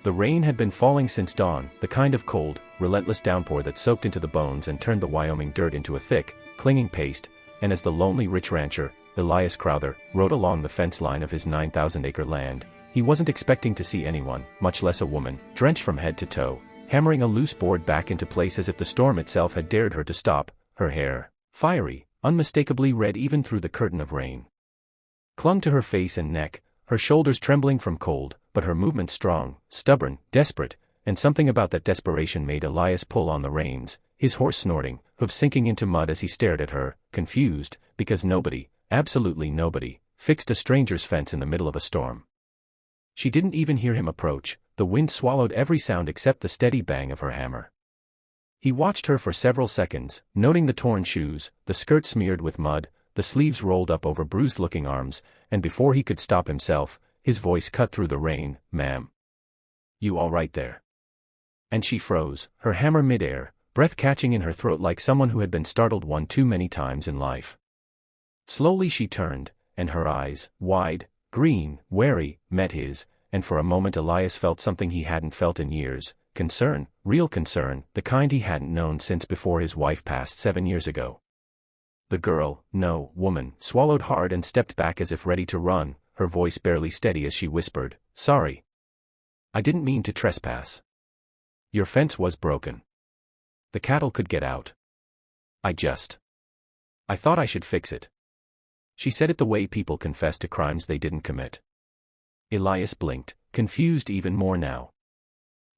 The rain had been falling since dawn, the kind of cold, relentless downpour that soaked into the bones and turned the Wyoming dirt into a thick, clinging paste, and as the lonely rich rancher, Elias Crowther, rode along the fence line of his 9,000-acre land, he wasn't expecting to see anyone, much less a woman, drenched from head to toe, hammering a loose board back into place as if the storm itself had dared her to stop, her hair, fiery, unmistakably red even through the curtain of rain, clung to her face and neck, her shoulders trembling from cold, but her movements strong, stubborn, desperate, and something about that desperation made Elias pull on the reins, his horse snorting, hoofs sinking into mud as he stared at her, confused, because nobody, absolutely nobody, fixed a stranger's fence in the middle of a storm. She didn't even hear him approach, the wind swallowed every sound except the steady bang of her hammer. He watched her for several seconds, noting the torn shoes, the skirt smeared with mud, the sleeves rolled up over bruised-looking arms, and before he could stop himself, his voice cut through the rain, "Ma'am. You all right there?" And she froze, her hammer mid-air, breath catching in her throat like someone who had been startled one too many times in life. Slowly she turned, and her eyes, wide, green, wary, met his, and for a moment Elias felt something he hadn't felt in years, concern, real concern, the kind he hadn't known since before his wife passed 7 years ago. The girl, no, woman, swallowed hard and stepped back as if ready to run, her voice barely steady as she whispered, "Sorry. I didn't mean to trespass. Your fence was broken. The cattle could get out. I thought I should fix it." She said it the way people confess to crimes they didn't commit. Elias blinked, confused even more now.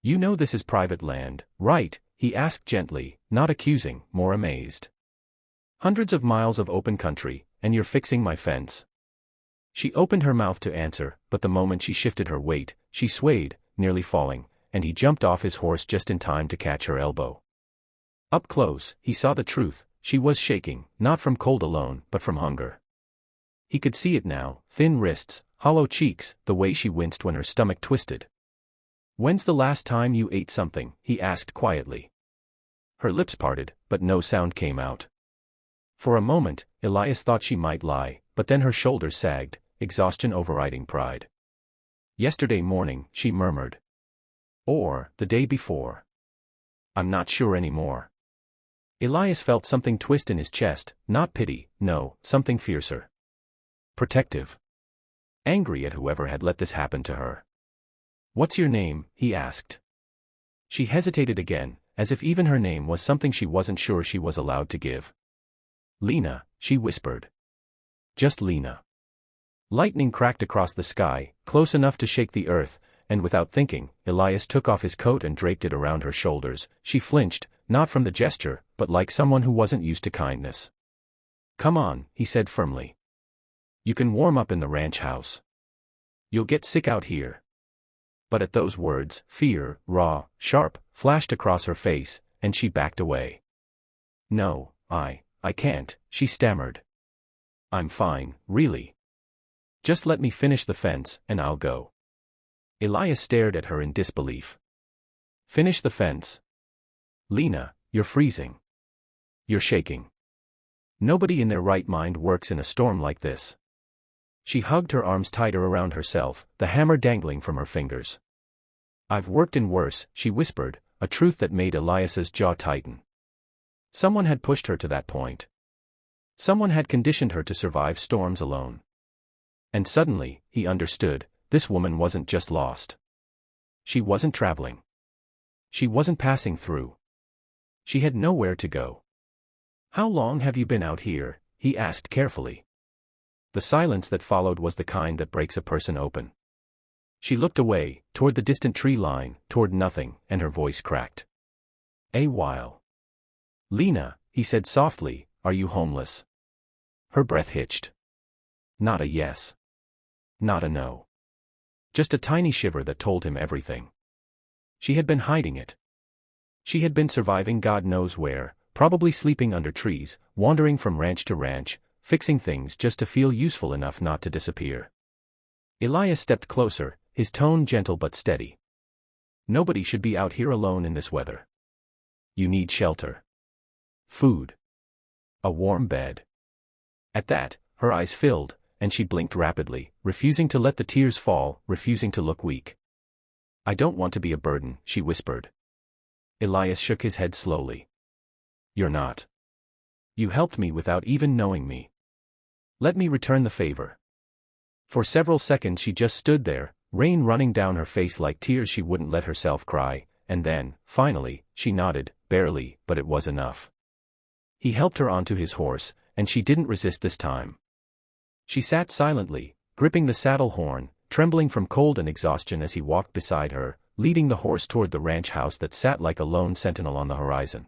"You know this is private land, right?" he asked gently, not accusing, more amazed. "Hundreds of miles of open country, and you're fixing my fence?" She opened her mouth to answer, but the moment she shifted her weight, she swayed, nearly falling, and he jumped off his horse just in time to catch her elbow. Up close, he saw the truth, she was shaking, not from cold alone, but from hunger. He could see it now, thin wrists, hollow cheeks, the way she winced when her stomach twisted. "When's the last time you ate something?" he asked quietly. Her lips parted, but no sound came out. For a moment, Elias thought she might lie, but then her shoulders sagged, exhaustion overriding pride. "Yesterday morning," she murmured. "Or, the day before. I'm not sure anymore." Elias felt something twist in his chest, not pity, no, something fiercer. Protective. Angry at whoever had let this happen to her. "What's your name?" he asked. She hesitated again, as if even her name was something she wasn't sure she was allowed to give. "Lena," she whispered. "Just Lena." Lightning cracked across the sky, close enough to shake the earth, and without thinking, Elias took off his coat and draped it around her shoulders. She flinched, not from the gesture, but like someone who wasn't used to kindness. "Come on," he said firmly. "You can warm up in the ranch house. You'll get sick out here." But at those words, fear, raw, sharp, flashed across her face, and she backed away. "No, I can't," she stammered. "I'm fine, really. Just let me finish the fence, and I'll go." Elias stared at her in disbelief. "Finish the fence? Lena, you're freezing. You're shaking. Nobody in their right mind works in a storm like this." She hugged her arms tighter around herself, the hammer dangling from her fingers. "I've worked in worse," she whispered, a truth that made Elias's jaw tighten. Someone had pushed her to that point. Someone had conditioned her to survive storms alone. And suddenly, he understood, this woman wasn't just lost. She wasn't traveling. She wasn't passing through. She had nowhere to go. "How long have you been out here?" he asked carefully. The silence that followed was the kind that breaks a person open. She looked away, toward the distant tree line, toward nothing, and her voice cracked. "A while." "Lena," he said softly, "are you homeless?" Her breath hitched. Not a yes. Not a no. Just a tiny shiver that told him everything. She had been hiding it. She had been surviving God knows where, probably sleeping under trees, wandering from ranch to ranch, fixing things just to feel useful enough not to disappear. Elias stepped closer, his tone gentle but steady. "Nobody should be out here alone in this weather. You need shelter. Food. A warm bed." At that, her eyes filled, and she blinked rapidly, refusing to let the tears fall, refusing to look weak. I don't want to be a burden, she whispered. Elias shook his head slowly. You're not. You helped me without even knowing me. Let me return the favor. For several seconds she just stood there, rain running down her face like tears she wouldn't let herself cry, and then, finally, she nodded, barely, but it was enough. He helped her onto his horse, and she didn't resist this time. She sat silently, gripping the saddle horn, trembling from cold and exhaustion as he walked beside her, leading the horse toward the ranch house that sat like a lone sentinel on the horizon.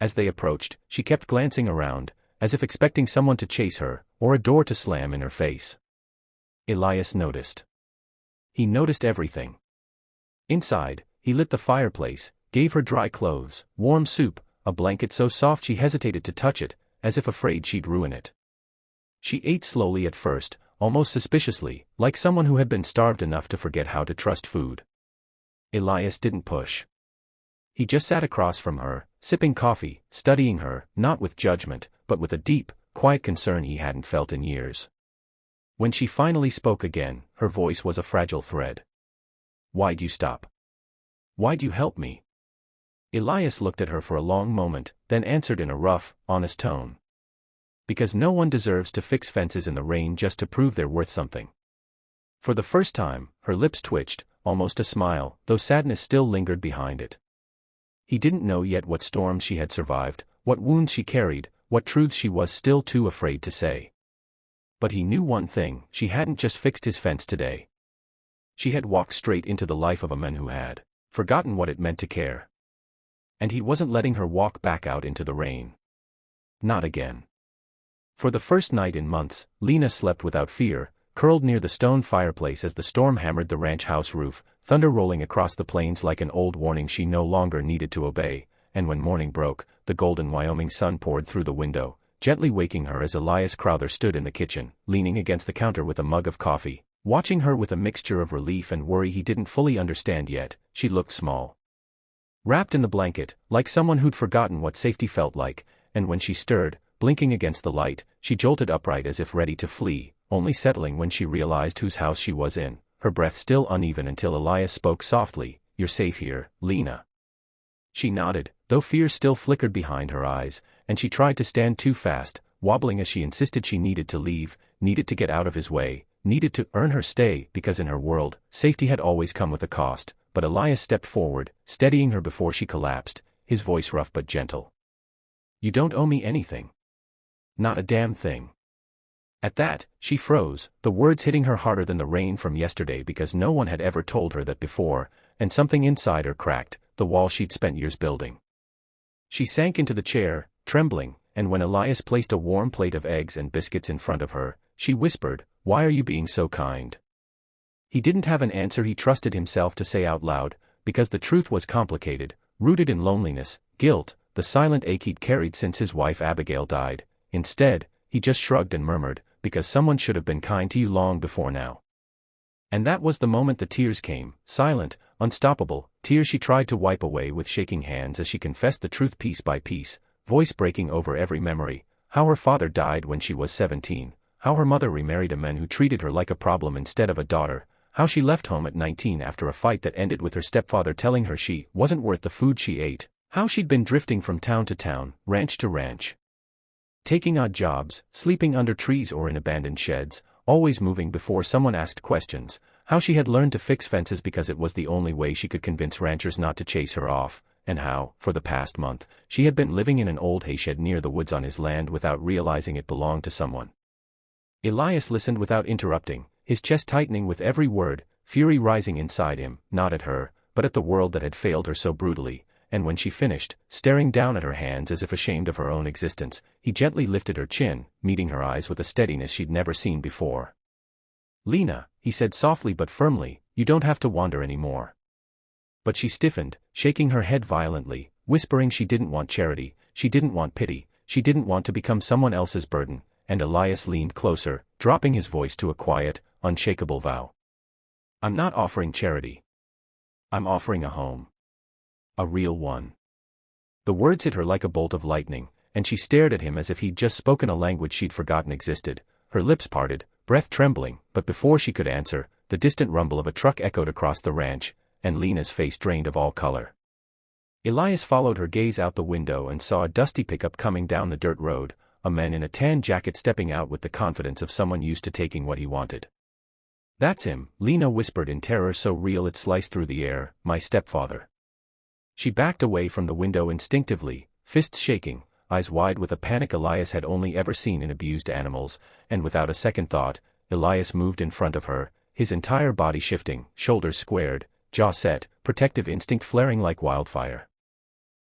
As they approached, she kept glancing around, as if expecting someone to chase her, or a door to slam in her face. Elias noticed. He noticed everything. Inside, he lit the fireplace, gave her dry clothes, warm soup, a blanket so soft she hesitated to touch it, as if afraid she'd ruin it. She ate slowly at first, almost suspiciously, like someone who had been starved enough to forget how to trust food. Elias didn't push. He just sat across from her, sipping coffee, studying her, not with judgment, but with a deep, quiet concern he hadn't felt in years. When she finally spoke again, her voice was a fragile thread. Why'd you stop? Why'd you help me? Elias looked at her for a long moment, then answered in a rough, honest tone. Because no one deserves to fix fences in the rain just to prove they're worth something. For the first time, her lips twitched, almost a smile, though sadness still lingered behind it. He didn't know yet what storms she had survived, what wounds she carried, what truths she was still too afraid to say. But he knew one thing, she hadn't just fixed his fence today. She had walked straight into the life of a man who had forgotten what it meant to care. And he wasn't letting her walk back out into the rain. Not again. For the first night in months, Lena slept without fear, curled near the stone fireplace as the storm hammered the ranch house roof, thunder rolling across the plains like an old warning she no longer needed to obey, and when morning broke, the golden Wyoming sun poured through the window, gently waking her as Elias Crowther stood in the kitchen, leaning against the counter with a mug of coffee, watching her with a mixture of relief and worry he didn't fully understand yet. She looked small. Wrapped in the blanket, like someone who'd forgotten what safety felt like, and when she stirred, blinking against the light, she jolted upright as if ready to flee, only settling when she realized whose house she was in, her breath still uneven until Elias spoke softly, "You're safe here, Lena." She nodded, though fear still flickered behind her eyes, and she tried to stand too fast, wobbling as she insisted she needed to leave, needed to get out of his way, needed to earn her stay because in her world, safety had always come with a cost, but Elias stepped forward, steadying her before she collapsed, his voice rough but gentle. "You don't owe me anything. Not a damn thing." At that, she froze, the words hitting her harder than the rain from yesterday because no one had ever told her that before, and something inside her cracked, the wall she'd spent years building. She sank into the chair, trembling, and when Elias placed a warm plate of eggs and biscuits in front of her, she whispered, "Why are you being so kind?" He didn't have an answer he trusted himself to say out loud, because the truth was complicated, rooted in loneliness, guilt, the silent ache he'd carried since his wife Abigail died. Instead, he just shrugged and murmured, "Because someone should have been kind to you long before now." And that was the moment the tears came, silent, unstoppable, tears she tried to wipe away with shaking hands as she confessed the truth piece by piece, voice breaking over every memory, how her father died when she was 17, how her mother remarried a man who treated her like a problem instead of a daughter, how she left home at 19 after a fight that ended with her stepfather telling her she wasn't worth the food she ate, how she'd been drifting from town to town, ranch to ranch, taking odd jobs, sleeping under trees or in abandoned sheds, always moving before someone asked questions, how she had learned to fix fences because it was the only way she could convince ranchers not to chase her off, and how, for the past month, she had been living in an old hayshed near the woods on his land without realizing it belonged to someone. Elias listened without interrupting, his chest tightening with every word, fury rising inside him, not at her, but at the world that had failed her so brutally, and when she finished, staring down at her hands as if ashamed of her own existence, he gently lifted her chin, meeting her eyes with a steadiness she'd never seen before. "Lena," he said softly but firmly, "you don't have to wander anymore." But she stiffened, shaking her head violently, whispering she didn't want charity, she didn't want pity, she didn't want to become someone else's burden, and Elias leaned closer, dropping his voice to a quiet, unshakable vow. "I'm not offering charity. I'm offering a home. A real one." The words hit her like a bolt of lightning, and she stared at him as if he'd just spoken a language she'd forgotten existed, her lips parted, breath trembling, but before she could answer, the distant rumble of a truck echoed across the ranch, and Lena's face drained of all color. Elias followed her gaze out the window and saw a dusty pickup coming down the dirt road, a man in a tan jacket stepping out with the confidence of someone used to taking what he wanted. "That's him," Lena whispered in terror so real it sliced through the air, "my stepfather." She backed away from the window instinctively, fists shaking, eyes wide with a panic Elias had only ever seen in abused animals, and without a second thought, Elias moved in front of her, his entire body shifting, shoulders squared, jaw set, protective instinct flaring like wildfire.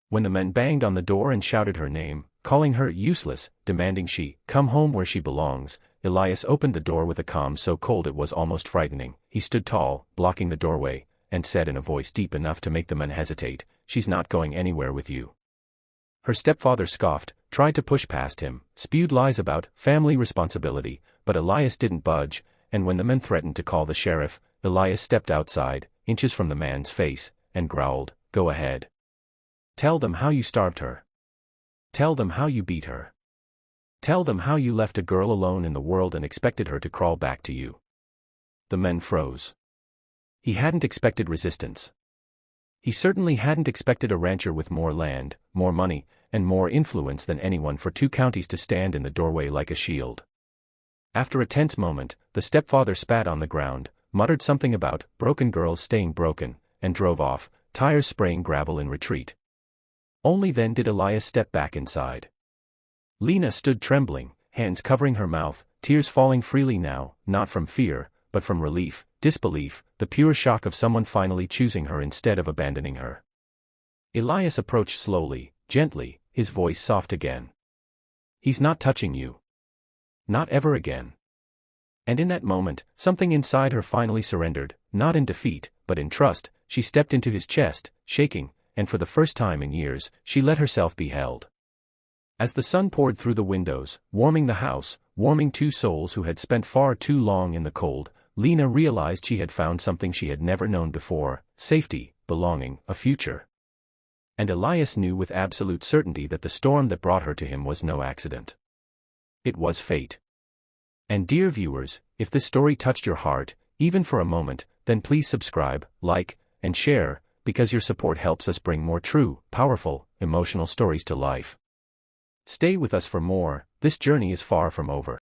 When the men banged on the door and shouted her name, calling her useless, demanding she come home where she belongs, Elias opened the door with a calm so cold it was almost frightening. He stood tall, blocking the doorway, and said in a voice deep enough to make the men hesitate, "She's not going anywhere with you." Her stepfather scoffed, tried to push past him, spewed lies about family responsibility, but Elias didn't budge, and when the men threatened to call the sheriff, Elias stepped outside, inches from the man's face, and growled, "Go ahead. Tell them how you starved her. Tell them how you beat her. Tell them how you left a girl alone in the world and expected her to crawl back to you." The men froze. He hadn't expected resistance. He certainly hadn't expected a rancher with more land, more money, and more influence than anyone for 2 counties to stand in the doorway like a shield. After a tense moment, the stepfather spat on the ground, muttered something about broken girls staying broken, and drove off, tires spraying gravel in retreat. Only then did Elias step back inside. Lena stood trembling, hands covering her mouth, tears falling freely now, not from fear, but from relief, disbelief, the pure shock of someone finally choosing her instead of abandoning her. Elias approached slowly, gently, his voice soft again. "He's not touching you. Not ever again." And in that moment, something inside her finally surrendered, not in defeat, but in trust. She stepped into his chest, shaking, and for the first time in years, she let herself be held. As the sun poured through the windows, warming the house, warming 2 souls who had spent far too long in the cold, Lena realized she had found something she had never known before: safety, belonging, a future. And Elias knew with absolute certainty that the storm that brought her to him was no accident. It was fate. And dear viewers, if this story touched your heart, even for a moment, then please subscribe, like, and share, because your support helps us bring more true, powerful, emotional stories to life. Stay with us for more. This journey is far from over.